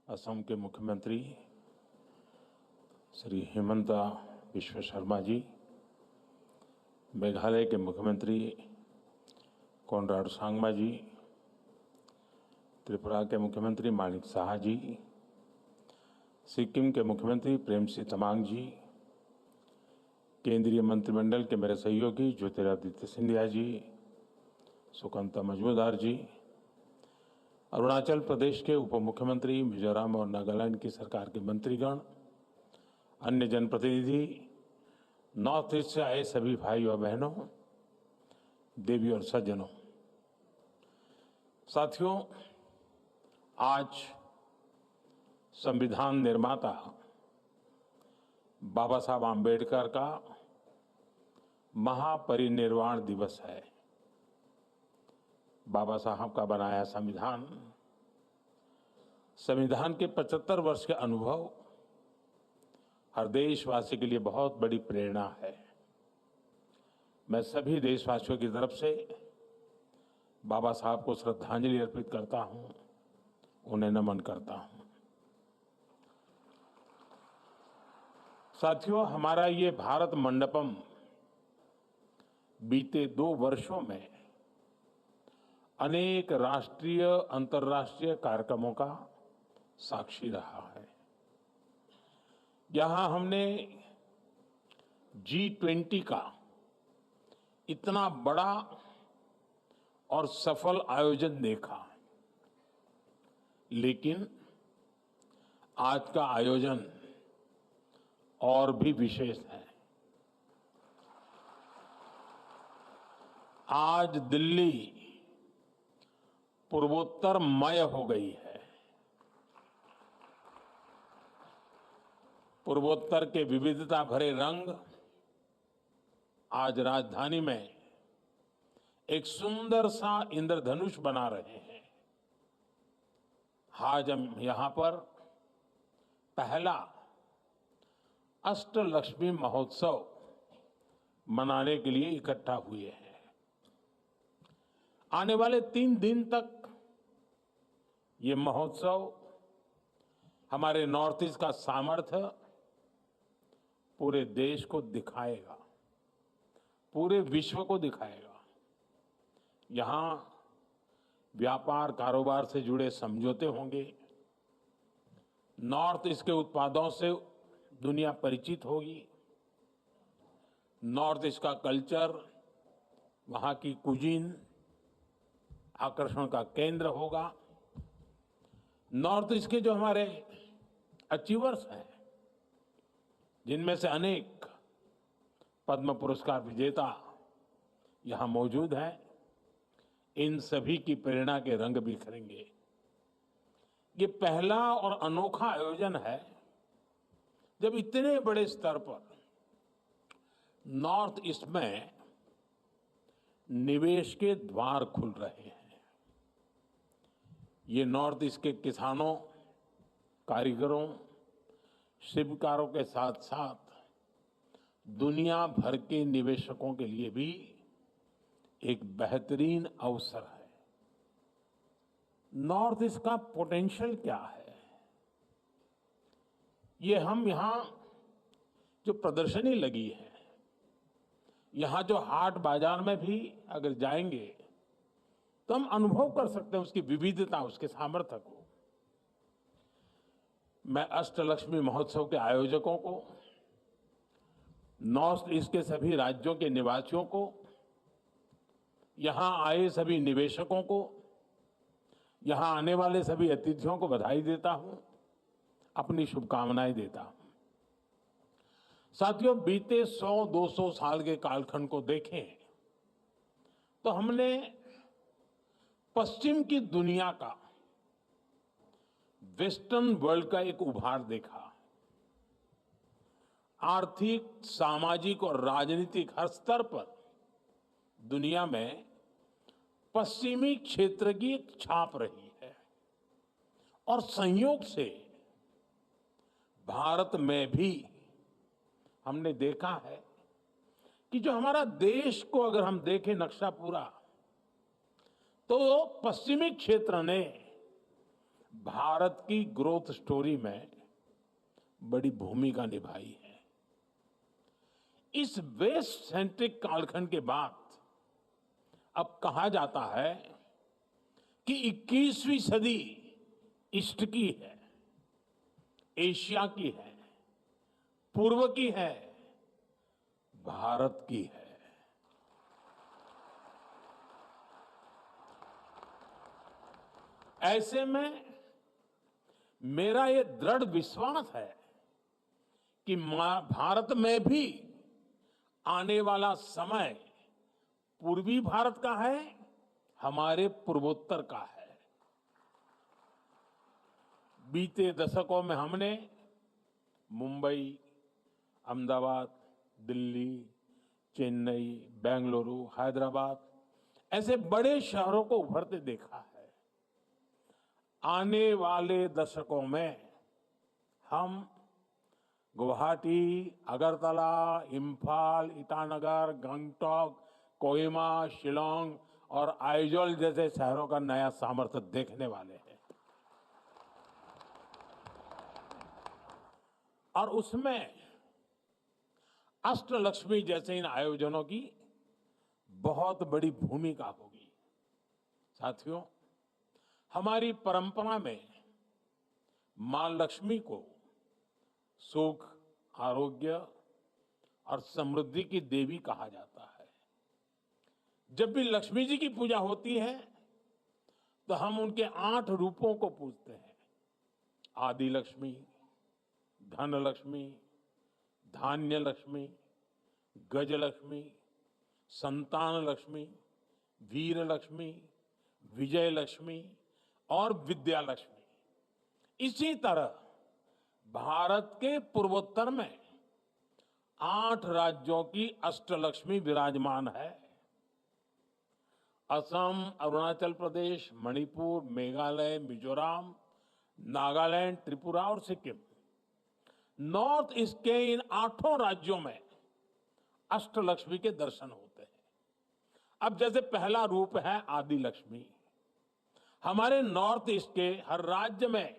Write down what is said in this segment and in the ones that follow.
असम के मुख्यमंत्री श्री हिमंता बिश्व शर्मा जी, मेघालय के मुख्यमंत्री कोनराड सांगमा जी, त्रिपुरा के मुख्यमंत्री माणिक साहा जी, सिक्किम के मुख्यमंत्री प्रेमसिंह तमांग जी, केंद्रीय मंत्रिमंडल के मेरे सहयोगी ज्योतिरादित्य सिंधिया जी, सुकांता मजूमदार जी, अरुणाचल प्रदेश के उप मुख्यमंत्री, मिजोरम और नागालैंड की सरकार के मंत्रीगण, अन्य जनप्रतिनिधि, नॉर्थ ईस्ट से आए सभी भाई और बहनों, देवी और सज्जनों, साथियों, आज संविधान निर्माता बाबा साहब आम्बेडकर का महापरिनिर्वाण दिवस है। बाबा साहब का बनाया संविधान के 75 वर्ष के अनुभव हर देशवासी के लिए बहुत बड़ी प्रेरणा है। मैं सभी देशवासियों की तरफ से बाबा साहब को श्रद्धांजलि अर्पित करता हूं, उन्हें नमन करता हूं। साथियों, हमारा ये भारत मंडपम बीते 2 वर्षों में अनेक राष्ट्रीय अंतर्राष्ट्रीय कार्यक्रमों का साक्षी रहा है। यहां हमने G20 का इतना बड़ा और सफल आयोजन देखा, लेकिन आज का आयोजन और भी विशेष है। आज दिल्ली पूर्वोत्तरमय हो गई है। पूर्वोत्तर के विविधता भरे रंग आज राजधानी में एक सुंदर सा इंद्रधनुष बना रहे हैं। आज हम यहां पर पहला अष्टलक्ष्मी महोत्सव मनाने के लिए इकट्ठा हुए हैं। आने वाले 3 दिन तक ये महोत्सव हमारे नॉर्थ ईस्ट का सामर्थ्य पूरे देश को दिखाएगा, पूरे विश्व को दिखाएगा। यहां व्यापार कारोबार से जुड़े समझौते होंगे, नॉर्थ ईस्ट के उत्पादों से दुनिया परिचित होगी, नॉर्थ ईस्ट का कल्चर, वहां की कुजीन आकर्षण का केंद्र होगा। नॉर्थ ईस्ट के जो हमारे अचीवर्स हैं, जिनमें से अनेक पद्म पुरस्कार विजेता यहां मौजूद हैं, इन सभी की प्रेरणा के रंग बिखरेंगे। ये पहला और अनोखा आयोजन है जब इतने बड़े स्तर पर नॉर्थ ईस्ट में निवेश के द्वार खुल रहे हैं। ये नॉर्थ ईस्ट के किसानों, कारीगरों, शिल्पकारों के साथ साथ दुनिया भर के निवेशकों के लिए भी एक बेहतरीन अवसर है। नॉर्थ ईस्ट का पोटेंशियल क्या है, ये हम यहां जो प्रदर्शनी लगी है, यहां जो हाट बाजार में भी अगर जाएंगे तो हम अनुभव कर सकते हैं उसकी विविधता, उसके सामर्थ्य को। मैं अष्टलक्ष्मी महोत्सव के आयोजकों को, नॉर्थ ईस्ट के सभी राज्यों के निवासियों को, यहां आए सभी निवेशकों को, यहां आने वाले सभी अतिथियों को बधाई देता हूं, अपनी शुभकामनाएं देता हूं। साथियों, बीते 100-200 साल के कालखंड को देखें तो हमने पश्चिम की दुनिया का, वेस्टर्न वर्ल्ड का एक उभार देखा। आर्थिक, सामाजिक और राजनीतिक हर स्तर पर दुनिया में पश्चिमी क्षेत्र की एक छाप रही है और संयोग से भारत में भी हमने देखा है कि जो हमारा देश को अगर हम देखें नक्शा पूरा, तो पश्चिमी क्षेत्र ने भारत की ग्रोथ स्टोरी में बड़ी भूमिका निभाई है। इस वेस्ट सेंट्रिक कालखंड के बाद अब कहा जाता है कि 21वीं सदी ईस्ट की है, एशिया की है, पूर्व की है, भारत की है। ऐसे में मेरा ये दृढ़ विश्वास है कि भारत में भी आने वाला समय पूर्वी भारत का है, हमारे पूर्वोत्तर का है। बीते दशकों में हमने मुंबई, अहमदाबाद, दिल्ली, चेन्नई, बेंगलुरु, हैदराबाद ऐसे बड़े शहरों को उभरते देखा है। आने वाले दशकों में हम गुवाहाटी, अगरतला, इम्फाल, ईटानगर, गंगटोक, कोहिमा, शिलोंग और आइजोल जैसे शहरों का नया सामर्थ्य देखने वाले हैं। और उसमें अष्टलक्ष्मी जैसे इन आयोजनों की बहुत बड़ी भूमिका होगी। साथियों, हमारी परंपरा में मां लक्ष्मी को सुख, आरोग्य और समृद्धि की देवी कहा जाता है। जब भी लक्ष्मी जी की पूजा होती है तो हम उनके 8 रूपों को पूजते हैं। आदि लक्ष्मी, धन लक्ष्मी, धान्य लक्ष्मी, गज लक्ष्मी, संतान लक्ष्मी, वीर लक्ष्मी, विजय लक्ष्मी और विद्या लक्ष्मी। इसी तरह भारत के पूर्वोत्तर में 8 राज्यों की अष्टलक्ष्मी विराजमान है। असम, अरुणाचल प्रदेश, मणिपुर, मेघालय, मिजोरम, नागालैंड, त्रिपुरा और सिक्किम। नॉर्थ ईस्ट के इन 8 राज्यों में अष्टलक्ष्मी के दर्शन होते हैं। अब जैसे पहला रूप है आदि लक्ष्मी। हमारे नॉर्थ ईस्ट के हर राज्य में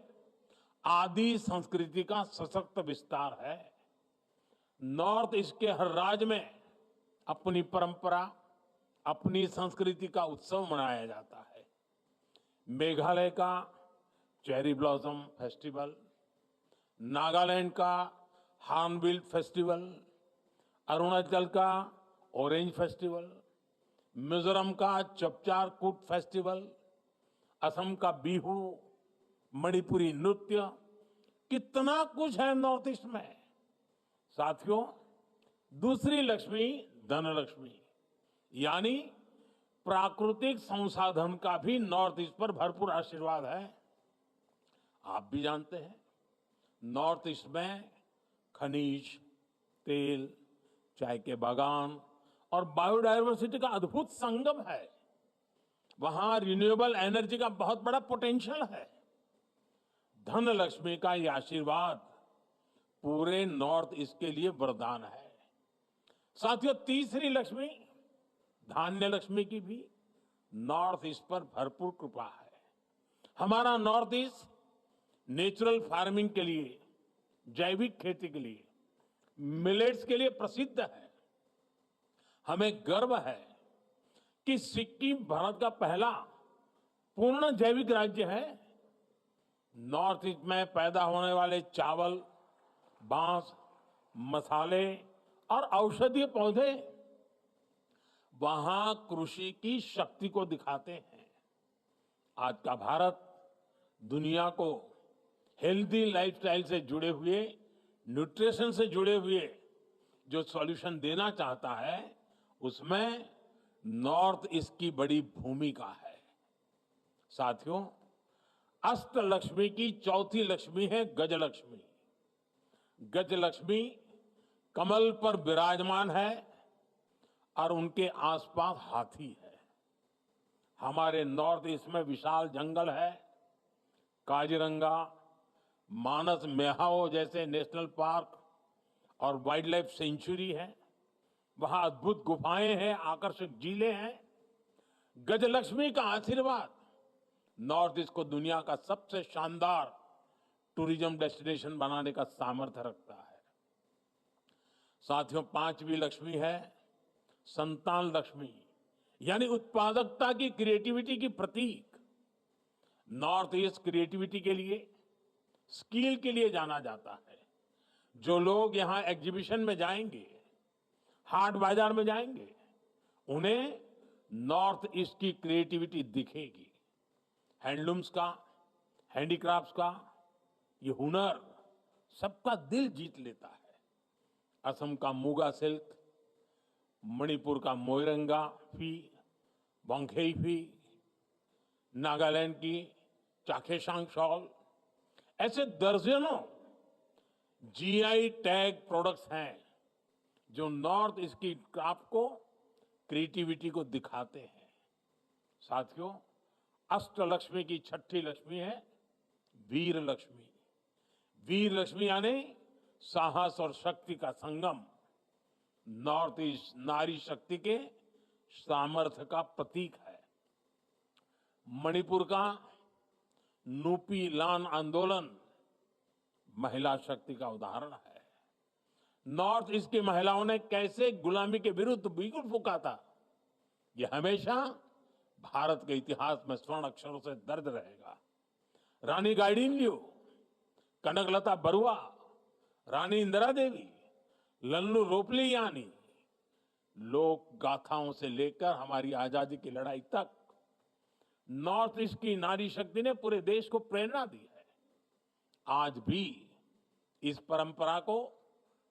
आदि संस्कृति का सशक्त विस्तार है। नॉर्थ ईस्ट के हर राज्य में अपनी परंपरा, अपनी संस्कृति का उत्सव मनाया जाता है। मेघालय का चेरी ब्लॉसम फेस्टिवल, नागालैंड का हार्नबिल फेस्टिवल, अरुणाचल का ऑरेंज फेस्टिवल, मिजोरम का चपचार कूट फेस्टिवल, असम का बिहू, मणिपुरी नृत्य, कितना कुछ है नॉर्थ ईस्ट में। साथियों, दूसरी लक्ष्मी धन लक्ष्मी, यानी प्राकृतिक संसाधन का भी नॉर्थ ईस्ट पर भरपूर आशीर्वाद है। आप भी जानते हैं, नॉर्थ ईस्ट में खनिज, तेल, चाय के बागान और बायोडायवर्सिटी का अद्भुत संगम है। वहां रिन्यूएबल एनर्जी का बहुत बड़ा पोटेंशियल है। धन लक्ष्मी का ये आशीर्वाद पूरे नॉर्थ ईस्ट के लिए वरदान है। साथियों, तीसरी लक्ष्मी धान्य लक्ष्मी की भी नॉर्थ ईस्ट पर भरपूर कृपा है। हमारा नॉर्थ ईस्ट नेचुरल फार्मिंग के लिए, जैविक खेती के लिए, मिलेट्स के लिए प्रसिद्ध है। हमें गर्व है कि सिक्किम भारत का पहला पूर्ण जैविक राज्य है। नॉर्थ ईस्ट में पैदा होने वाले चावल, बांस, मसाले और औषधीय पौधे वहां कृषि की शक्ति को दिखाते हैं। आज का भारत दुनिया को हेल्दी लाइफस्टाइल से जुड़े हुए, न्यूट्रिशन से जुड़े हुए जो सॉल्यूशन देना चाहता है, उसमें नॉर्थ ईस्ट की बड़ी भूमिका है। साथियों, अष्टलक्ष्मी की चौथी लक्ष्मी है गजलक्ष्मी। गजलक्ष्मी कमल पर विराजमान है और उनके आसपास हाथी है। हमारे नॉर्थ ईस्ट में विशाल जंगल है। काजीरंगा, मानस मेहाओ जैसे नेशनल पार्क और वाइल्ड लाइफ सेंचुरी है। वहां अद्भुत गुफाएं हैं, आकर्षक झीलें हैं। गजलक्ष्मी का आशीर्वाद नॉर्थ ईस्ट को दुनिया का सबसे शानदार टूरिज्म डेस्टिनेशन बनाने का सामर्थ्य रखता है। साथियों, पांचवी लक्ष्मी है संतान लक्ष्मी, यानी उत्पादकता की, क्रिएटिविटी की प्रतीक। नॉर्थ ईस्ट क्रिएटिविटी के लिए, स्किल के लिए जाना जाता है। जो लोग यहां एग्जीबिशन में जाएंगे, हाट बाजार में जाएंगे, उन्हें नॉर्थ ईस्ट की क्रिएटिविटी दिखेगी। हैंडलूम्स का, हैंडीक्राफ्ट्स का ये हुनर सबका दिल जीत लेता है। असम का मूगा सिल्क, मणिपुर का मोइरंगा फी, वांगखेई फी, नागालैंड की चाखेसांग शॉल, ऐसे दर्जनों जीआई टैग प्रोडक्ट्स हैं जो नॉर्थ ईस्ट की क्राफ्ट को, क्रिएटिविटी को दिखाते हैं। साथियों, अष्टलक्ष्मी की छठी लक्ष्मी है वीर लक्ष्मी। वीर लक्ष्मी यानी साहस और शक्ति का संगम। नॉर्थ ईस्ट नारी शक्ति के सामर्थ्य का प्रतीक है। मणिपुर का नुपी लान आंदोलन महिला शक्ति का उदाहरण है। नॉर्थ ईस्ट की महिलाओं ने कैसे गुलामी के विरुद्ध बिगुल फूंका था, यह हमेशा भारत के इतिहास में स्वर्ण अक्षरों से दर्ज रहेगा। रानी गाइडिनल्यू, कनकलता बरुआ, रानी इंदिरा देवी, लल्लू रोपलियानी, लोक गाथाओं से लेकर हमारी आजादी की लड़ाई तक नॉर्थ ईस्ट की नारी शक्ति ने पूरे देश को प्रेरणा दी है। आज भी इस परंपरा को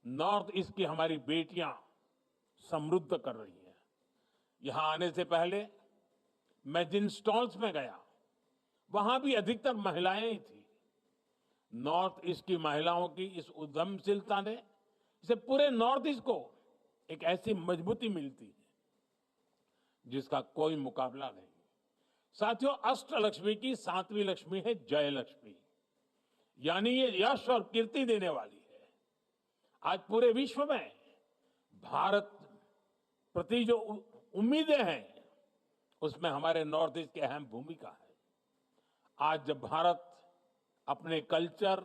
नॉर्थ ईस्ट की हमारी बेटियां समृद्ध कर रही हैं। यहां आने से पहले मैं जिन स्टॉल्स में गया, वहां भी अधिकतर महिलाएं ही थी। नॉर्थ ईस्ट की महिलाओं की इस उद्यमशीलता ने इसे पूरे नॉर्थ ईस्ट को एक ऐसी मजबूती मिलती है जिसका कोई मुकाबला नहीं। साथियों, अष्टलक्ष्मी की सातवीं लक्ष्मी है जय लक्ष्मी, यानी ये यश और कीर्ति देने वाली है। आज पूरे विश्व में भारत प्रति जो उम्मीदें हैं, उसमें हमारे नॉर्थ ईस्ट की अहम भूमिका है। आज जब भारत अपने कल्चर,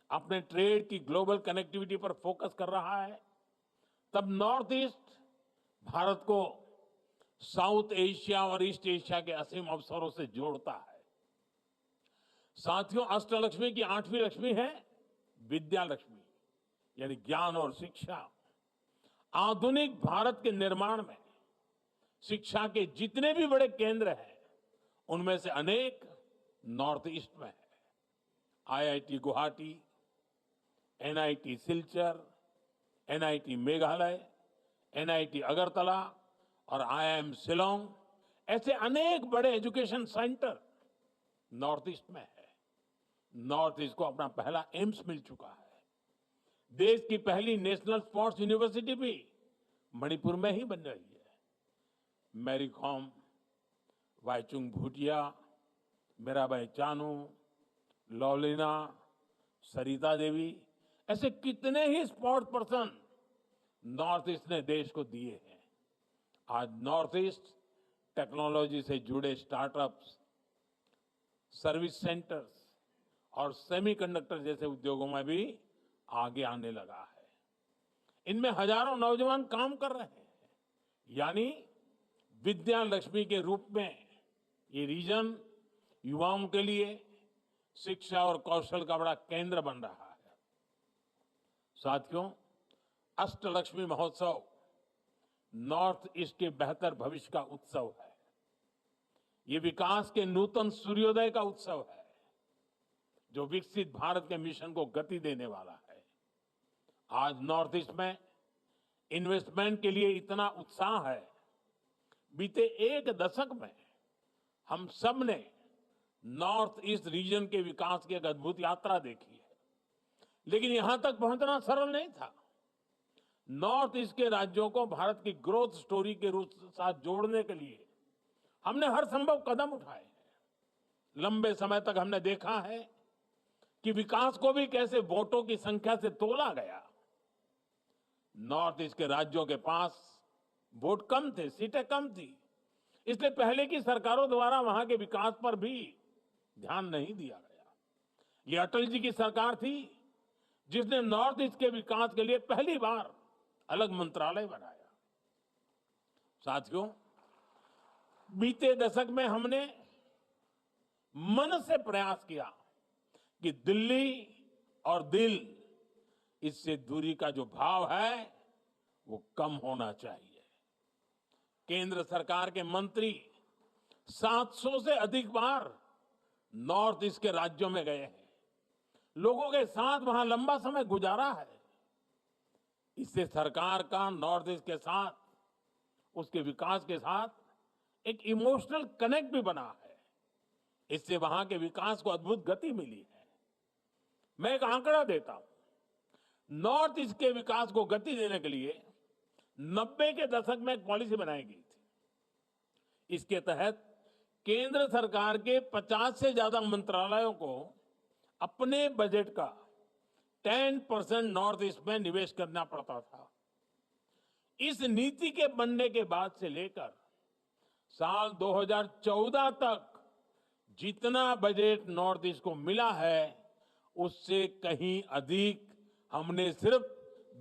अपने ट्रेड की ग्लोबल कनेक्टिविटी पर फोकस कर रहा है, तब नॉर्थ ईस्ट भारत को साउथ एशिया और ईस्ट एशिया के असीम अवसरों से जोड़ता है। साथियों, अष्टलक्ष्मी की आठवीं लक्ष्मी है विद्या लक्ष्मी, यानी ज्ञान और शिक्षा। आधुनिक भारत के निर्माण में शिक्षा के जितने भी बड़े केंद्र हैं, उनमें से अनेक नॉर्थ ईस्ट में है। IIT Guwahati, NIT Silchar, NIT Meghalaya, NIT Agartala और आईआईएम शिलोंग, ऐसे अनेक बड़े एजुकेशन सेंटर नॉर्थ ईस्ट में है। नॉर्थ ईस्ट को अपना पहला एम्स मिल चुका है। देश की पहली नेशनल स्पोर्ट्स यूनिवर्सिटी भी मणिपुर में ही बन रही है। मैरी कॉम, वाईचुंग भूटिया, मीराबाई चानू, लॉलिना, सरिता देवी, ऐसे कितने ही स्पोर्ट्स पर्सन नॉर्थ ईस्ट ने देश को दिए हैं। आज नॉर्थ ईस्ट टेक्नोलॉजी से जुड़े स्टार्टअप्स, सर्विस सेंटर्स और सेमीकंडक्टर जैसे उद्योगों में भी आगे आने लगा है। इनमें हजारों नौजवान काम कर रहे हैं, यानी विद्या लक्ष्मी के रूप में ये रीजन युवाओं के लिए शिक्षा और कौशल का बड़ा केंद्र बन रहा है। साथियों, अष्टलक्ष्मी महोत्सव नॉर्थ ईस्ट के बेहतर भविष्य का उत्सव है। ये विकास के नूतन सूर्योदय का उत्सव है, जो विकसित भारत के मिशन को गति देने वाला है। आज नॉर्थ ईस्ट में इन्वेस्टमेंट के लिए इतना उत्साह है। बीते एक दशक में हम सब ने नॉर्थ ईस्ट रीजन के विकास की एक अद्भुत यात्रा देखी है, लेकिन यहां तक पहुंचना सरल नहीं था। नॉर्थ ईस्ट के राज्यों को भारत की ग्रोथ स्टोरी के रूप साथ जोड़ने के लिए हमने हर संभव कदम उठाए हैं। लंबे समय तक हमने देखा है कि विकास को भी कैसे वोटों की संख्या से तोला गया। नॉर्थ ईस्ट के राज्यों के पास वोट कम थे, सीटें कम थी, इसलिए पहले की सरकारों द्वारा वहां के विकास पर भी ध्यान नहीं दिया गया। ये अटल जी की सरकार थी जिसने नॉर्थ ईस्ट के विकास के लिए पहली बार अलग मंत्रालय बनाया। साथियों, बीते दशक में हमने मन से प्रयास किया कि दिल्ली और दिल, इससे दूरी का जो भाव है वो कम होना चाहिए। केंद्र सरकार के मंत्री 700 से अधिक बार नॉर्थ ईस्ट के राज्यों में गए हैं, लोगों के साथ वहां लंबा समय गुजारा है। इससे सरकार का नॉर्थ ईस्ट के साथ, उसके विकास के साथ एक इमोशनल कनेक्ट भी बना है। इससे वहां के विकास को अद्भुत गति मिली है। मैं एक आंकड़ा देता हूं, नॉर्थ ईस्ट के विकास को गति देने के लिए 90 के दशक में एक पॉलिसी बनाई गई थी। इसके तहत केंद्र सरकार के 50 से ज्यादा मंत्रालयों को अपने बजट का 10% नॉर्थ ईस्ट में निवेश करना पड़ता था। इस नीति के बनने के बाद से लेकर साल 2014 तक जितना बजट नॉर्थ ईस्ट को मिला है, उससे कहीं अधिक हमने सिर्फ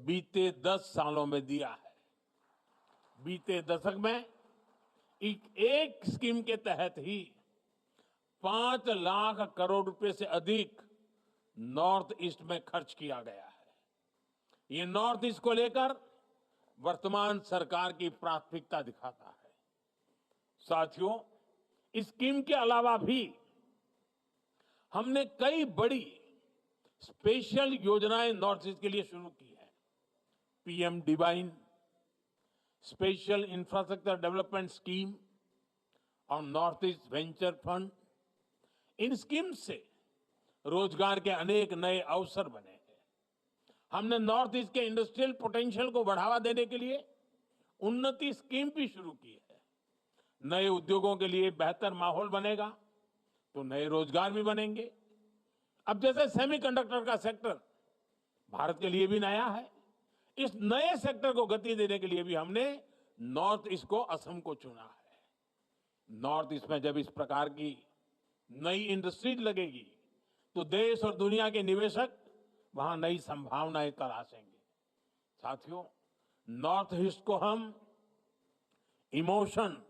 बीते 10 सालों में दिया है। बीते दशक में एक स्कीम के तहत ही 5 लाख करोड़ रुपए से अधिक नॉर्थ ईस्ट में खर्च किया गया है। ये नॉर्थ ईस्ट को लेकर वर्तमान सरकार की प्राथमिकता दिखाता है। साथियों, इस स्कीम के अलावा भी हमने कई बड़ी स्पेशल योजनाएं नॉर्थ ईस्ट के लिए शुरू की है। PM divine, special infrastructure development scheme और नॉर्थ ईस्ट वेंचर फंड। इन स्कीम से रोजगार के अनेक नए अवसर बने हैं। हमने नॉर्थ ईस्ट के इंडस्ट्रियल पोटेंशियल को बढ़ावा देने के लिए उन्नति स्कीम भी शुरू की है। नए उद्योगों के लिए बेहतर माहौल बनेगा तो नए रोजगार भी बनेंगे। अब जैसे सेमीकंडक्टर का सेक्टर भारत के लिए भी नया है, इस नए सेक्टर को गति देने के लिए भी हमने नॉर्थ ईस्ट को, असम को चुना है। नॉर्थ ईस्ट में जब इस प्रकार की नई इंडस्ट्रीज लगेगी तो देश और दुनिया के निवेशक वहां नई संभावनाएं तलाशेंगे। साथियों, नॉर्थ ईस्ट को हम इमोशन,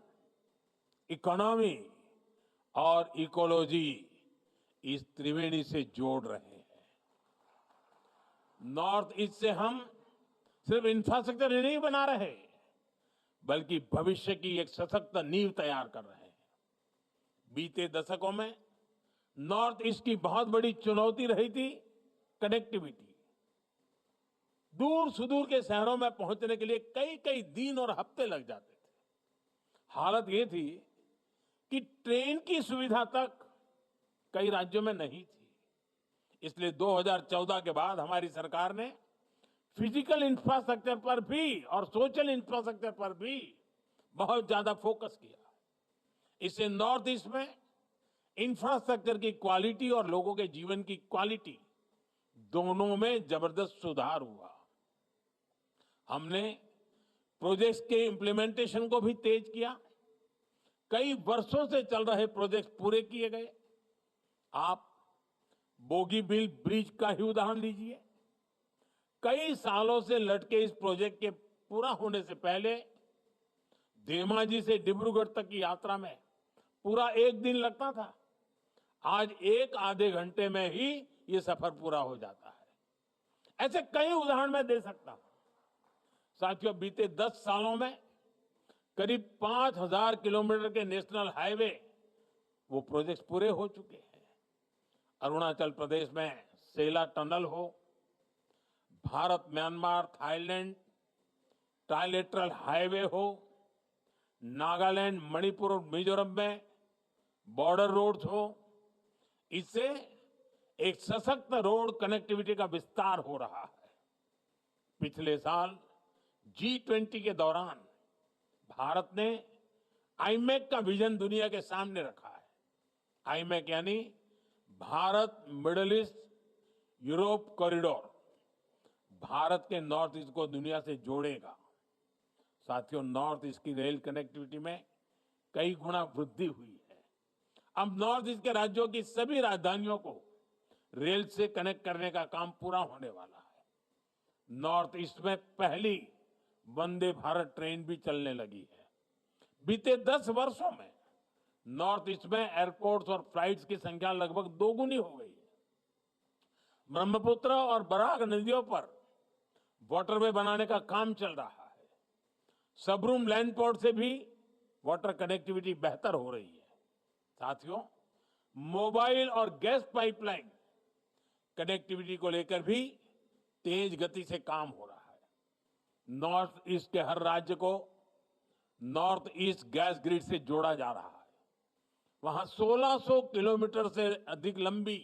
इकोनॉमी और इकोलॉजी, इस त्रिवेणी से जोड़ रहे हैं। नॉर्थ ईस्ट से हम सिर्फ इंफ्रास्ट्रक्चर नहीं बना रहे, बल्कि भविष्य की एक सशक्त नींव तैयार कर रहे हैं। बीते दशकों में नॉर्थ ईस्ट की बहुत बड़ी चुनौती रही थी कनेक्टिविटी। दूर सुदूर के शहरों में पहुंचने के लिए कई कई दिन और हफ्ते लग जाते थे। हालत ये थी कि ट्रेन की सुविधा तक कई राज्यों में नहीं थी। इसलिए 2014 के बाद हमारी सरकार ने फिजिकल इंफ्रास्ट्रक्चर पर भी और सोशल इंफ्रास्ट्रक्चर पर भी बहुत ज्यादा फोकस किया। इससे नॉर्थ ईस्ट में इंफ्रास्ट्रक्चर की क्वालिटी और लोगों के जीवन की क्वालिटी दोनों में जबरदस्त सुधार हुआ। हमने प्रोजेक्ट्स के इंप्लीमेंटेशन को भी तेज किया। कई वर्षों से चल रहे प्रोजेक्ट्स पूरे किए गए। आप बोगीबील ब्रिज का ही उदाहरण लीजिए। कई सालों से लटके इस प्रोजेक्ट के पूरा होने से पहले धेमाजी से डिब्रूगढ़ तक की यात्रा में पूरा 1 दिन लगता था। आज 1 आधे घंटे में ही ये सफर पूरा हो जाता है। ऐसे कई उदाहरण मैं दे सकता हूं। साथियों, बीते 10 सालों में करीब 5000 किलोमीटर के नेशनल हाईवे, वो प्रोजेक्ट्स पूरे हो चुके हैं। अरुणाचल प्रदेश में सेला टनल हो, Bharat Myanmar Thailand trilateral highway हो, नागालैंड मणिपुर और मिजोरम में बॉर्डर रोड्स हो, इससे एक सशक्त रोड कनेक्टिविटी का विस्तार हो रहा है। पिछले साल G20 के दौरान भारत ने आईमैक का विजन दुनिया के सामने रखा है। आईमैक यानी Bharat middle east Europe corridor, Bharat के नॉर्थ ईस्ट को दुनिया से जोड़ेगा। साथियों, नॉर्थ ईस्ट की रेल कनेक्टिविटी में कई गुना वृद्धि हुई है। अब नॉर्थ ईस्ट के राज्यों की सभी राजधानियों को रेल से कनेक्ट करने का काम पूरा होने वाला है। नॉर्थ ईस्ट में पहली वंदे भारत ट्रेन भी चलने लगी है। बीते 10 वर्षों में नॉर्थ ईस्ट में एयरपोर्ट्स और फ्लाइट्स की संख्या लगभग दोगुनी हो गई है। ब्रह्मपुत्र और बराक नदियों पर वाटरवे बनाने का काम चल रहा है। सबरूम लैंड पोर्ट से भी वाटर कनेक्टिविटी बेहतर हो रही है। साथियों, मोबाइल और गैस पाइपलाइन कनेक्टिविटी को लेकर भी तेज गति से काम हो रहा है। नॉर्थ ईस्ट के हर राज्य को नॉर्थ ईस्ट गैस ग्रिड से जोड़ा जा रहा है। वहां 1600 किलोमीटर से अधिक लंबी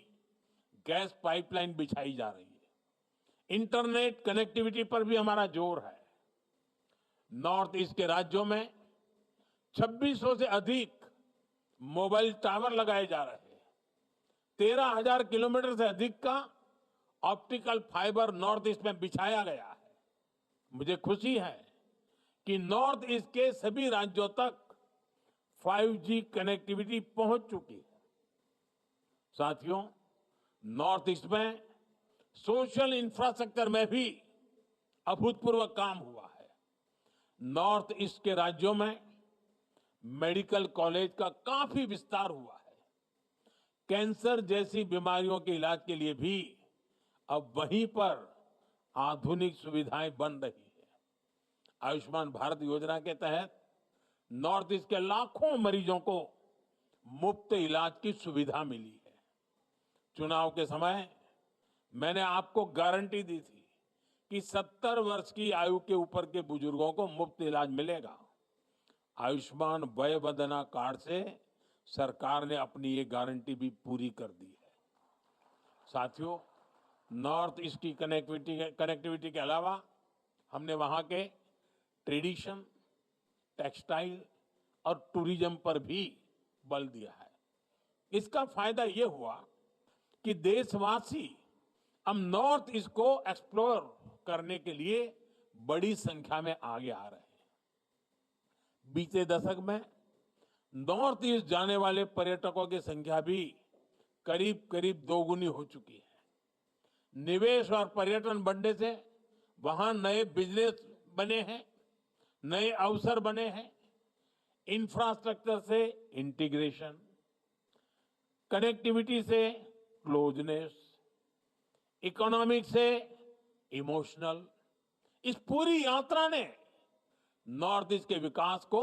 गैस पाइपलाइन बिछाई जा रही है। इंटरनेट कनेक्टिविटी पर भी हमारा जोर है। नॉर्थ ईस्ट के राज्यों में 2600 से अधिक मोबाइल टावर लगाए जा रहे हैं। 13,000 किलोमीटर से अधिक का ऑप्टिकल फाइबर नॉर्थ ईस्ट में बिछाया गया है। मुझे खुशी है कि नॉर्थ ईस्ट के सभी राज्यों तक 5G कनेक्टिविटी पहुंच चुकी है। साथियों, नॉर्थ ईस्ट में सोशल इंफ्रास्ट्रक्चर में भी अभूतपूर्व काम हुआ है। नॉर्थ ईस्ट के राज्यों में मेडिकल कॉलेज का काफी विस्तार हुआ है। कैंसर जैसी बीमारियों के इलाज के लिए भी अब वहीं पर आधुनिक सुविधाएं बन रही है। आयुष्मान भारत योजना के तहत नॉर्थ ईस्ट के लाखों मरीजों को मुफ्त इलाज की सुविधा मिली है। चुनाव के समय मैंने आपको गारंटी दी थी कि 70 वर्ष की आयु के ऊपर के बुजुर्गों को मुफ्त इलाज मिलेगा। आयुष्मान वय वंदना कार्ड से सरकार ने अपनी ये गारंटी भी पूरी कर दी है। साथियों, नॉर्थ ईस्ट की कनेक्टिविटी के अलावा हमने वहां के ट्रेडिशन, टेक्सटाइल और टूरिज्म पर भी बल दिया है। इसका फायदा ये हुआ कि देशवासी अब नॉर्थ ईस्ट को एक्सप्लोर करने के लिए बड़ी संख्या में आगे आ रहे हैं। बीते दशक में नॉर्थ ईस्ट जाने वाले पर्यटकों की संख्या भी करीब करीब दोगुनी हो चुकी है। निवेश और पर्यटन बढ़ने से वहां नए बिजनेस बने हैं, नए अवसर बने हैं। इंफ्रास्ट्रक्चर से इंटीग्रेशन, कनेक्टिविटी से क्लोजनेस, इकोनॉमिक से इमोशनल, इस पूरी यात्रा ने नॉर्थ ईस्ट के विकास को,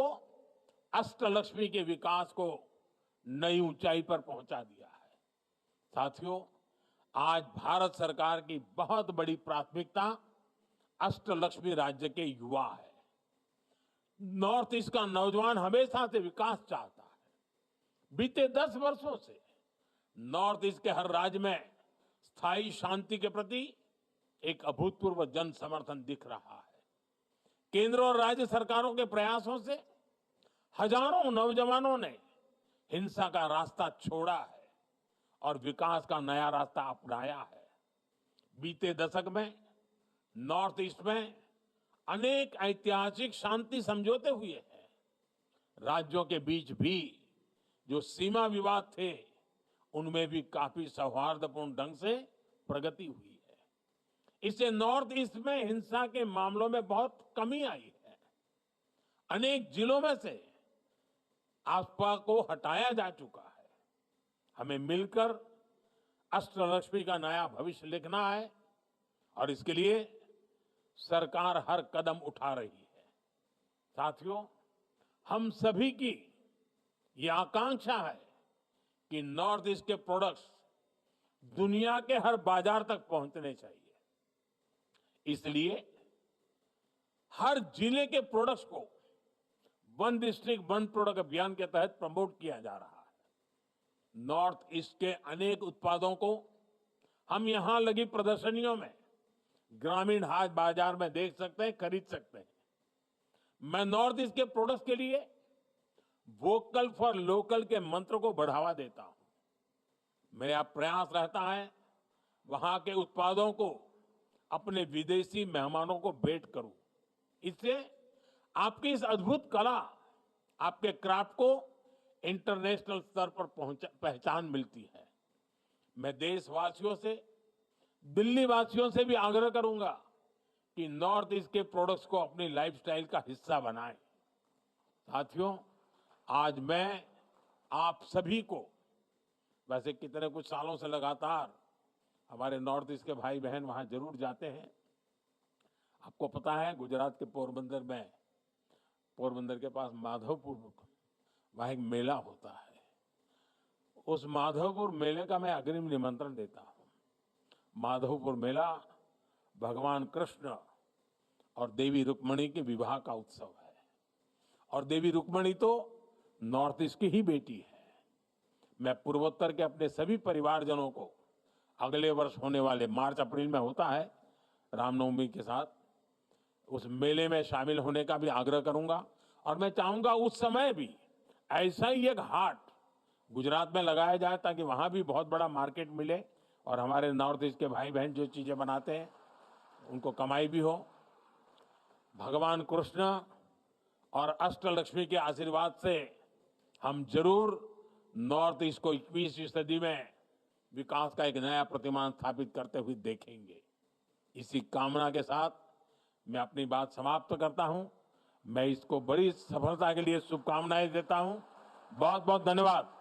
अष्टलक्ष्मी के विकास को नई ऊंचाई पर पहुंचा दिया है। साथियों, आज भारत सरकार की बहुत बड़ी प्राथमिकता अष्टलक्ष्मी राज्य के युवा है। नॉर्थ ईस्ट का नौजवान हमेशा से विकास चाहता है। बीते 10 वर्षों से नॉर्थ ईस्ट के हर राज्य में स्थायी शांति के प्रति एक अभूतपूर्व जन समर्थन दिख रहा है। केंद्र और राज्य सरकारों के प्रयासों से हजारों नौजवानों ने हिंसा का रास्ता छोड़ा है और विकास का नया रास्ता अपनाया है। बीते दशक में नॉर्थ ईस्ट में अनेक ऐतिहासिक शांति समझौते हुए हैं। राज्यों के बीच भी जो सीमा विवाद थे, उनमें भी काफी सौहार्दपूर्ण ढंग से प्रगति हुई है। इससे नॉर्थ ईस्ट में हिंसा के मामलों में बहुत कमी आई है। अनेक जिलों में से आफ्वाह को हटाया जा चुका है। हमें मिलकर अष्टलक्ष्मी का नया भविष्य लिखना है और इसके लिए सरकार हर कदम उठा रही है। साथियों, हम सभी की ये आकांक्षा है कि नॉर्थ ईस्ट के प्रोडक्ट्स दुनिया के हर बाजार तक पहुंचने चाहिए। इसलिए हर जिले के प्रोडक्ट्स को वन डिस्ट्रिक्ट वन प्रोडक्ट अभियान के तहत प्रमोट किया जा रहा है। नॉर्थ ईस्ट के अनेक उत्पादों को हम यहां लगी प्रदर्शनियों में, ग्रामीण हाट बाजार में देख सकते हैं, खरीद सकते हैं। मैं नॉर्थ ईस्ट के प्रोडक्ट्स के लिए वोकल फॉर लोकल के मंत्र को बढ़ावा देता हूं। मेरा प्रयास रहता है वहां के उत्पादों को अपने विदेशी मेहमानों को भेंट करूं। इससे आपकी इस अद्भुत कला आपके क्राफ्ट को इंटरनेशनल स्तर पर पहचान मिलती है। मैं देशवासियों से, दिल्ली वासियों से भी आग्रह करूंगा कि नॉर्थ ईस्ट के प्रोडक्ट्स को अपनी लाइफस्टाइल का हिस्सा बनाएं। साथियों, आज मैं आप सभी को, वैसे कितने कुछ सालों से लगातार हमारे नॉर्थ ईस्ट के भाई बहन वहां जरूर जाते हैं। आपको पता है, गुजरात के पोरबंदर में, पोरबंदर के पास माधवपुर, वहां एक मेला होता है। उस माधवपुर मेले का मैं अग्रिम निमंत्रण देता हूं। माधवपुर मेला भगवान कृष्ण और देवी रुक्मणी के विवाह का उत्सव है। और देवी रुक्मणी तो नॉर्थ ईस्ट की ही बेटी है। मैं पूर्वोत्तर के अपने सभी परिवारजनों को अगले वर्ष होने वाले मार्च अप्रैल में होता है रामनवमी के साथ, उस मेले में शामिल होने का भी आग्रह करूंगा। और मैं चाहूंगा उस समय भी ऐसा ही एक हाट गुजरात में लगाया जाए, ताकि वहां भी बहुत बड़ा मार्केट मिले और हमारे नॉर्थ ईस्ट के भाई बहन जो चीजें बनाते हैं उनको कमाई भी हो। भगवान कृष्ण और अष्टलक्ष्मी के आशीर्वाद से हम जरूर नॉर्थ ईस्ट को 21वीं सदी में विकास का एक नया प्रतिमान स्थापित करते हुए देखेंगे। इसी कामना के साथ मैं अपनी बात समाप्त करता हूं। मैं इसको बड़ी सफलता के लिए शुभकामनाएं देता हूं। बहुत बहुत धन्यवाद।